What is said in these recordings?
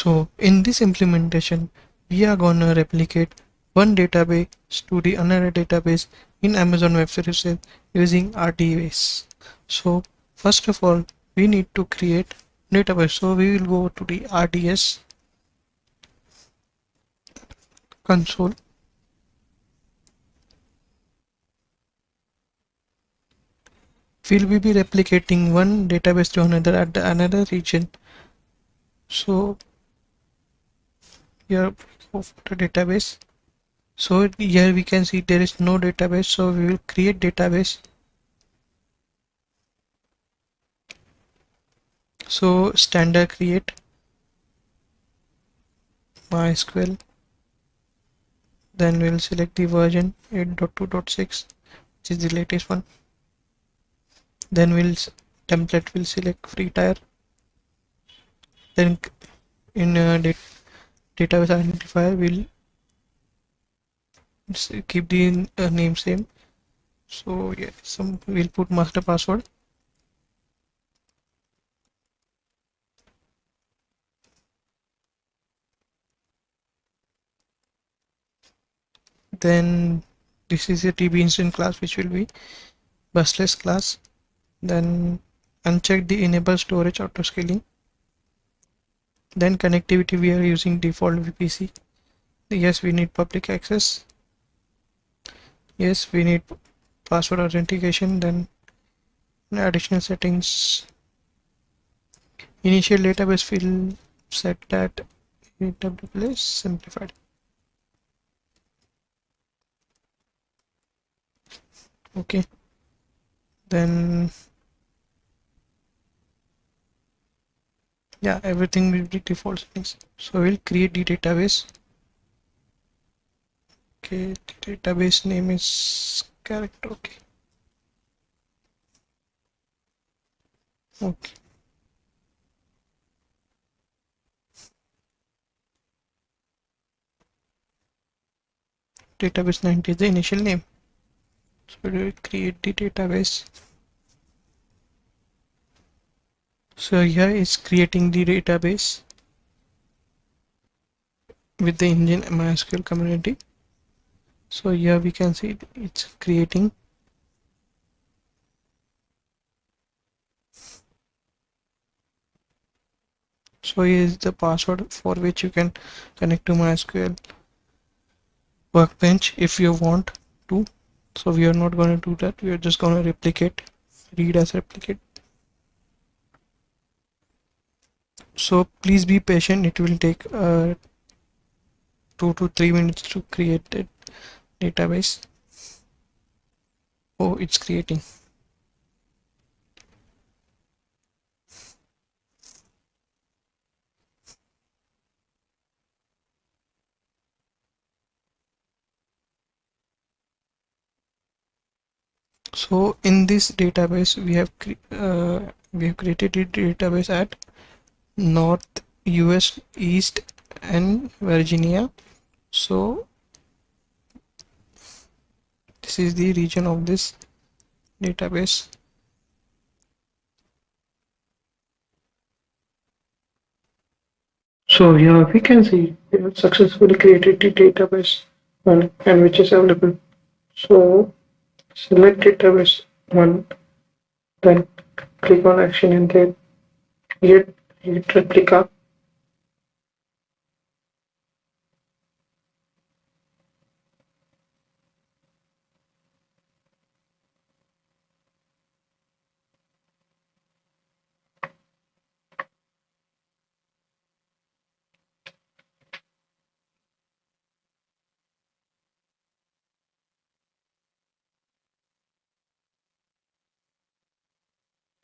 So in this implementation, we are gonna replicate one database to the another database in Amazon Web Services using RDS. So first of all, we need to create database. So we will go to the RDS console. We'll be replicating one database to another at another region. So here of the database. So here we can see there is no database. So we will create database. So standard create MySQL. Then we'll select the version 8.2.6, which is the latest one. Then template will select free tier. Then in database identifier we'll keep the name same. So yeah, we'll put master password. Then this is a TB instance class, which will be busless class. Then uncheck the enable storage auto scaling. Then connectivity, we are using default VPC. Yes, we need public access. Yes, we need password authentication. Then additional settings. Initial database field set that AWS simplified. Okay. Then yeah, everything will be default settings. So we'll create the database. Okay, the database name is character. Okay. Okay. Database 90 is the initial name. So we'll create the database. So here is creating the database with the engine MySQL community. So here we can see it's creating. So here is the password for which you can connect to MySQL workbench if you want to. So we are not going to do that. We are just going to replicate, read as replicate. So please be patient. It will take 2 to 3 minutes to create the database. Oh, it's creating. So in this database we have created a database at North US, East and Virginia. So this is the region of this database. So here we can see we have successfully created the database one and which is available. So select database one, then click on action and then hit replica.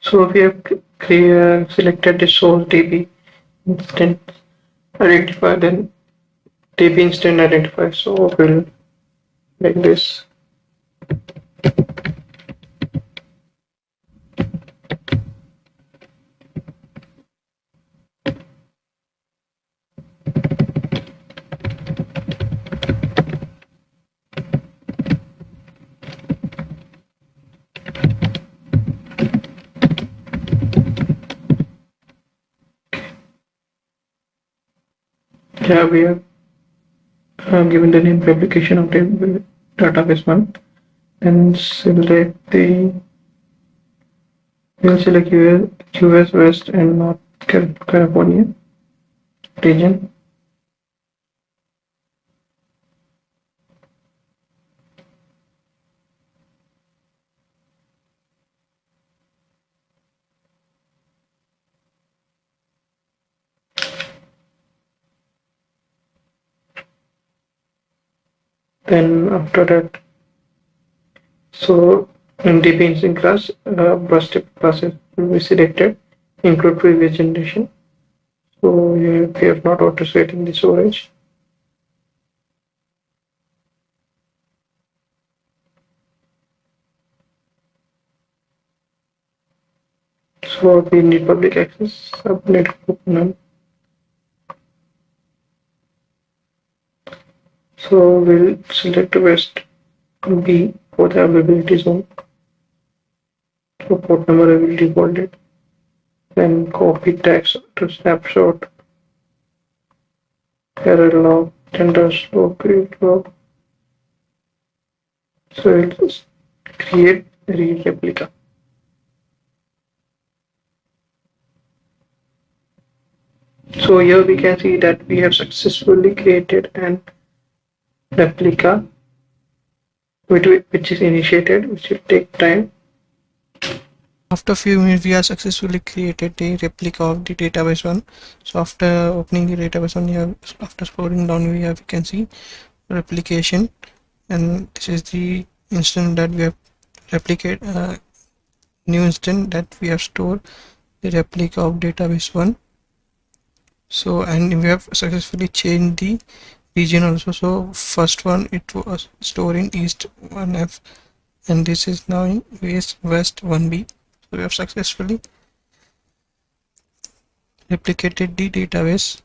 So we have selected the source DB instance identifier, then DB instance identifier. So we'll make this. Here we have given the name replication of database 1, and select the we'll select US West and North California region. Then after that, so in DB instant class, bus tip classes will be selected, include previous generation. So we have not auto-setting the storage. So we need public access, subnet none. So we'll select West B for the availability zone. So port number I will default it. Then copy text to snapshot, error log, genders, create log. So we'll just create read replica. So here we can see that we have successfully created an replica which is initiated, which will take time. After a few minutes, we have successfully created a replica of the database 1. So after opening the database 1, after scrolling down, we can see replication, and this is the instance that we have new instance that we have stored the replica of database 1. So, and we have successfully changed the region also. So first one, it was stored in East 1F, and this is now in West 1B. So we have successfully replicated the database.